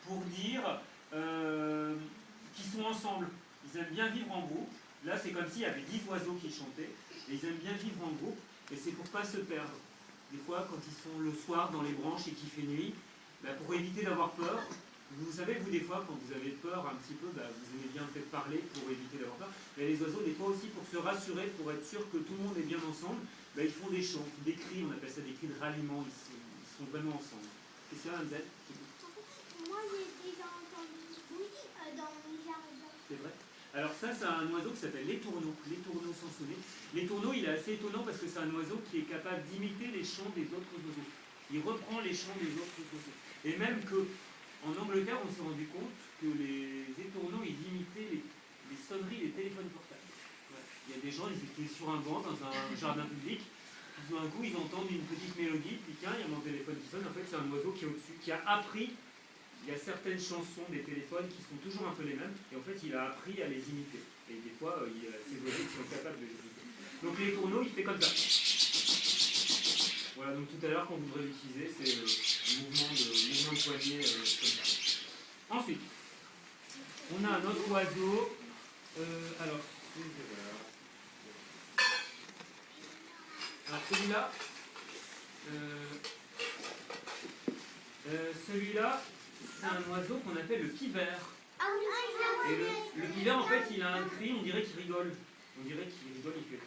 pour dire qu'ils sont ensemble. Ils aiment bien vivre en groupe. Là, c'est comme s'il y avait 10 oiseaux qui chantaient, et ils aiment bien vivre en groupe, et c'est pour ne pas se perdre. Des fois, quand ils sont le soir dans les branches et qu'il fait nuit, pour éviter d'avoir peur, vous savez, vous, des fois, quand vous avez peur un petit peu, vous aimez bien peut-être parler pour éviter d'avoir peur, mais les oiseaux, des fois aussi, pour se rassurer, pour être sûr que tout le monde est bien ensemble, ils font des chants, des cris, on appelle ça des cris de ralliement, ils sont vraiment ensemble. Qu'est-ce qu'il y a, Anne-Zette? Moi, j'ai déjà entendu oui dans mes jardins. C'est vrai? Alors ça, c'est un oiseau qui s'appelle l'étourneau sansonnet. L'étourneau, il est assez étonnant parce que c'est un oiseau qui est capable d'imiter les chants des autres oiseaux. Il reprend les chants des autres oiseaux. Et même qu'en Angleterre, on s'est rendu compte que les étourneaux, ils imitaient les sonneries des téléphones portables. Ouais. Il y a des gens, ils étaient sur un banc dans un jardin public, tout d'un coup, ils entendent une petite mélodie, puis tiens, il y a mon téléphone qui sonne. En fait, c'est un oiseau qui est au-dessus, qui a appris. Il y a certaines chansons des téléphones qui sont toujours un peu les mêmes, et en fait, il a appris à les imiter. Et des fois, il y a ces oiseaux qui sont capables de les imiter. Donc, les tourneaux, il fait comme ça. Voilà, donc tout à l'heure, quand vous devrez l'utiliser, c'est le mouvement de poignet comme ça. Ensuite, on a un autre oiseau. Alors, celui-là, c'est un oiseau qu'on appelle le pivert. Et le pivert, en fait, il a un cri, on dirait qu'il rigole. On dirait qu'il rigole, il fait.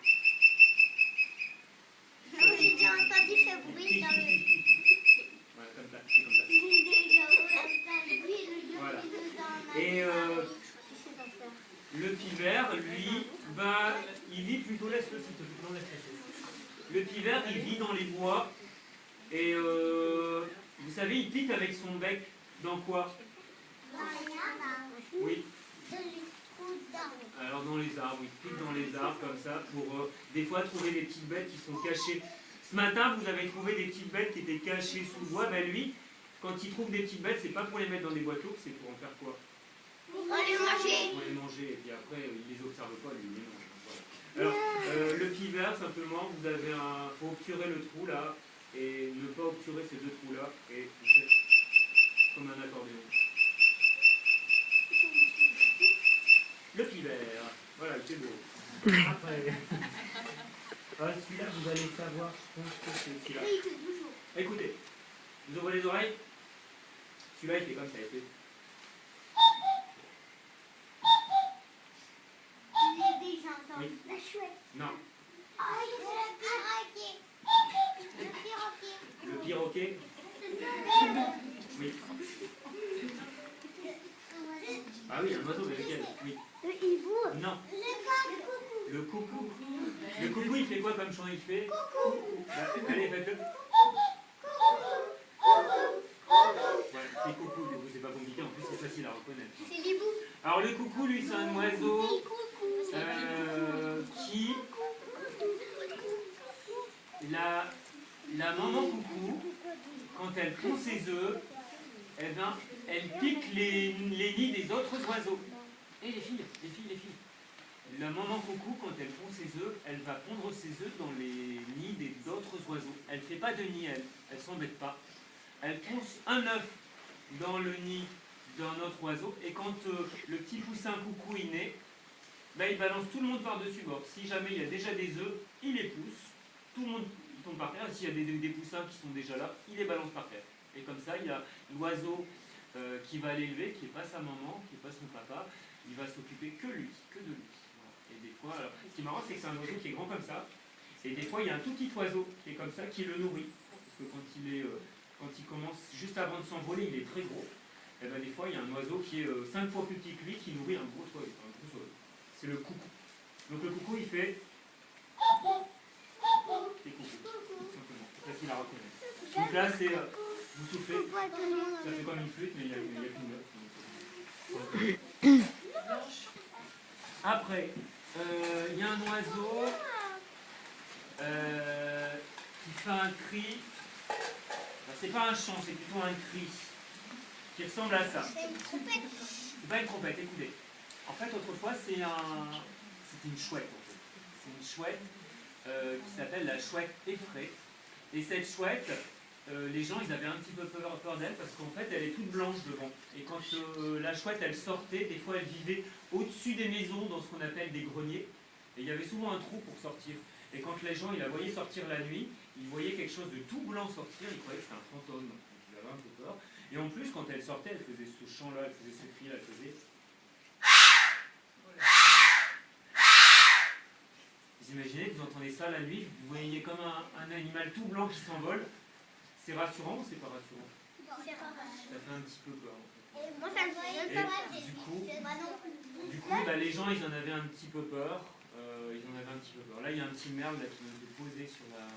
J'ai déjà entendu ce bruit dans le... Voilà, comme ça, c'est comme ça. J'ai déjà entendu le Voilà. dans la... Et le pivert, lui, il vit plutôt laisse-le, s'il te plaît. Non, laisse-le. Le pivert, il vit dans les bois. Et vous savez, il pique avec son bec dans quoi? Oui. Alors dans les arbres, il pique dans les arbres comme ça pour des fois trouver des petites bêtes qui sont cachées. Ce matin, vous avez trouvé des petites bêtes qui étaient cachées sous le bois. Lui, quand il trouve des petites bêtes, c'est pas pour les mettre dans des boîtes lourdes, c'est pour en faire quoi? Pour les manger. Pour les manger. Et puis après, il les observe pas, lui, il les mange. Voilà. Alors, le pivert, simplement, vous avez faut obturer le trou là, et ne pas obturer ces deux trous là, et vous faites comme un accordéon. Le pivert. Voilà, c'est beau. Après, celui-là, vous allez savoir, je pense que c'est celui-là. Écoutez, vous ouvrez les oreilles. Celui-là, il fait comme ça, il fait. Je l'ai déjà entendu. Oui. La chouette. Non. Le perroquet. Le perroquet. Oui. Ah oui, un oiseau, mais lequel? Oui. Le hibou. Non. Le coucou. Le coucou. Le coucou, il fait quoi comme chant? Il fait. Coucou. Allez, faites-le. Ouais, c'est coucou, du coup, c'est pas compliqué, en plus c'est facile à reconnaître. C'est l'hibou. Alors le coucou, lui, c'est un oiseau qui... La maman coucou, quand elle pond ses œufs, eh ben, elle pique les nids des autres oiseaux. Et les filles. La maman coucou, quand elle pond ses œufs, elle va pondre ses œufs dans les nids des autres oiseaux. Elle ne fait pas de nid, elle s'embête pas. Elle ponce un œuf dans le nid d'un autre oiseau, et quand le petit poussin coucou est né, il balance tout le monde par-dessus bord. Si jamais il y a déjà des œufs, il les pousse, tout le monde tombe par terre, et s'il y a des poussins qui sont déjà là, il les balance par terre. Et comme ça, il y a l'oiseau qui va l'élever, qui n'est pas sa maman, qui n'est pas son papa, il va s'occuper que de lui. Voilà. Et des fois, alors, ce qui est marrant, c'est que c'est un oiseau qui est grand comme ça, et des fois, il y a un tout petit oiseau qui est comme ça, qui le nourrit. Parce que quand il commence, juste avant de s'envoler, il est très gros. Et ben, des fois, il y a un oiseau qui est 5 fois plus petit que lui, qui nourrit un gros oiseau. C'est le coucou. Donc le coucou, il fait... C'est coucou, tout simplement. C'est facile à reconnaître. Donc là, c'est... vous soufflez. Ça fait comme une flûte, mais il n'y a qu'une note. Après, il y a un oiseau qui fait un cri. C'est pas un chant, c'est plutôt un cri qui ressemble à ça. C'est une trompette. C'est pas une trompette, écoutez. En fait, autrefois, c'était une chouette. En fait. C'est une chouette qui s'appelle la chouette effraie. Et cette chouette, les gens ils avaient un petit peu peur d'elle parce qu'en fait elle est toute blanche devant. Et quand la chouette elle sortait, des fois elle vivait au-dessus des maisons dans ce qu'on appelle des greniers. Et il y avait souvent un trou pour sortir. Et quand les gens ils la voyaient sortir la nuit, ils voyaient quelque chose de tout blanc sortir, ils croyaient que c'était un fantôme. Donc ils avaient un peu peur. Et en plus quand elle sortait, elle faisait ce chant-là, elle faisait ce cri-là, elle faisait... Vous imaginez, vous entendez ça la nuit, vous voyez comme un animal tout blanc qui s'envole. C'est rassurant ou c'est pas rassurant? Ça fait un petit peu peur en fait. Moi, ça me fait peur. Du coup bah, les gens ils en avaient un petit peu peur. Là il y a un petit merle là, qui vient de poser sur la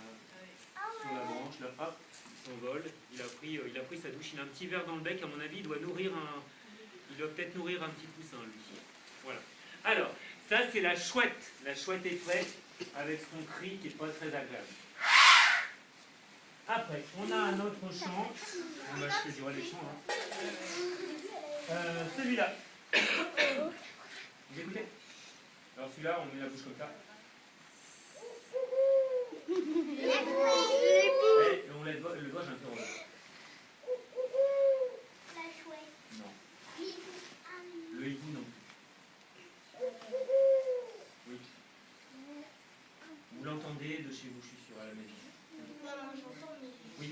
branche. Là, hop, il s'envole. Il a pris sa douche. Il a un petit verre dans le bec. À mon avis, il doit peut-être nourrir un petit poussin lui. Voilà. Alors, ça c'est la chouette. La chouette est prête avec son cri qui n'est pas très agréable. Après, on a un autre chant. Je te dirai les chants. Hein. Celui-là. Vous écoutez? Alors celui-là, on met la bouche comme ça. Et on lève le doigt, j'interroge. La chouette. Non. Le hibou, non. Oui. Vous l'entendez de chez vous, je suis sûr, à la maison. Maman, j'entends, mais... Oui.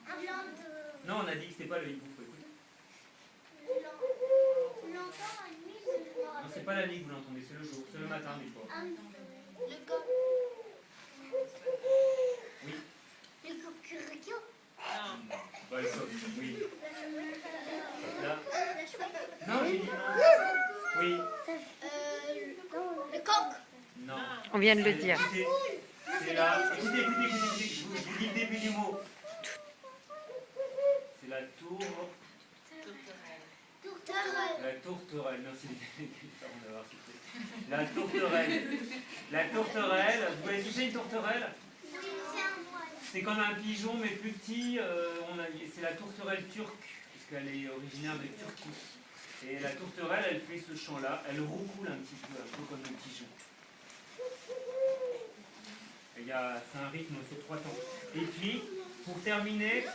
Un blanc de... Non, on a dit que c'était pas le hibou, faut écouter. L'entend la nuit, je me Non, rappelle. c'est pas la nuit que vous l'entendez, c'est le jour, c'est le matin des fois. Le coq. Oui. Le coq. Bah, le coq, oui. Là. La chouette. Non, j'ai dit non. Oui. Le coq. Non. On vient de le dire. Écoutez, c'est là. Écoutez, je vous dis le début du mot. C'est la tour. Tourterelle. La tourterelle. Merci les parents d'avoir cité. La tourterelle. La tourterelle. Vous voyez ce que c'est une tourterelle? C'est comme un pigeon mais plus petit. C'est la tourterelle turque, puisqu'elle est originaire de Turquie. Et la tourterelle, elle fait ce chant-là. Elle roucoule un peu comme un pigeon. C'est un rythme sur 3 temps. Et puis, pour terminer,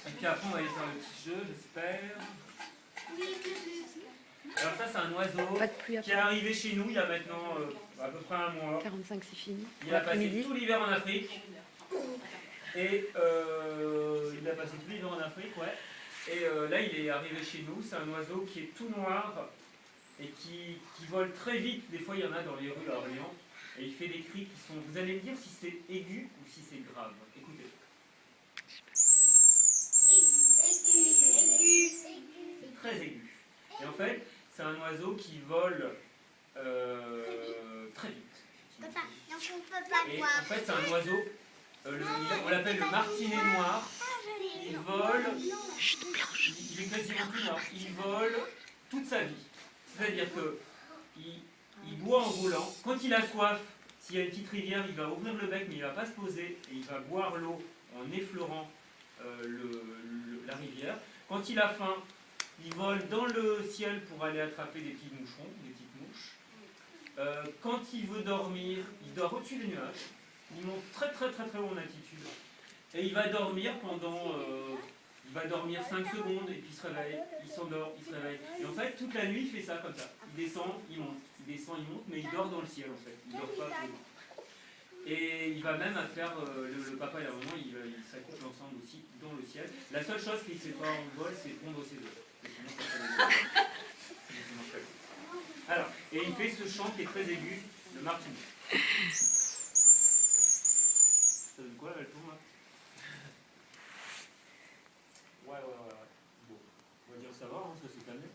et puis après on va aller faire le petit jeu, j'espère. Alors ça c'est un oiseau Pas de pluie qui est arrivé chez nous il y a maintenant à peu près un mois. 45, c'est fini. Il a passé tout l'hiver en Afrique. Et il a passé tout l'hiver en Afrique, ouais. Et là il est arrivé chez nous, c'est un oiseau qui est tout noir et qui vole très vite. Des fois il y en a dans les rues à Orléans. Et il fait des cris qui sont... Vous allez me dire si c'est aigu ou si c'est grave. Écoutez. Aigu. Très aigu. Et en fait, c'est un oiseau qui vole très vite. Comme ça. Donc on peut pas Et voir. en fait, c'est un oiseau, on l'appelle le martinet noir. Il vole... Il est quasiment tout noir. Il vole toute sa vie. C'est-à-dire que... Il boit en roulant. Quand il a soif, s'il y a une petite rivière, il va ouvrir le bec, mais il ne va pas se poser. Et il va boire l'eau en effleurant la rivière. Quand il a faim, il vole dans le ciel pour aller attraper des petits moucherons, des petites mouches. Quand il veut dormir, il dort au-dessus des nuages. Il monte très très très très haut en altitude. Et il va dormir pendant... il va dormir 5 secondes et puis il se réveille, il s'endort, il se réveille. Et en fait, toute la nuit, il fait ça comme ça. Il descend, il monte, il descend, il monte, mais il dort dans le ciel en fait. Il dort pas vraiment. Et il va même à faire, le papa et la maman, ils s'accouplent ensemble aussi dans le ciel. La seule chose qu'il ne fait pas en vol, c'est pondre ses œufs. Sinon, ça fait des œufs. Alors, et il fait ce chant qui est très aigu, le martinet. Ça donne quoi là, elle tourne là? Ouais. Bon, on va dire ça va, hein, ça s'est calmé.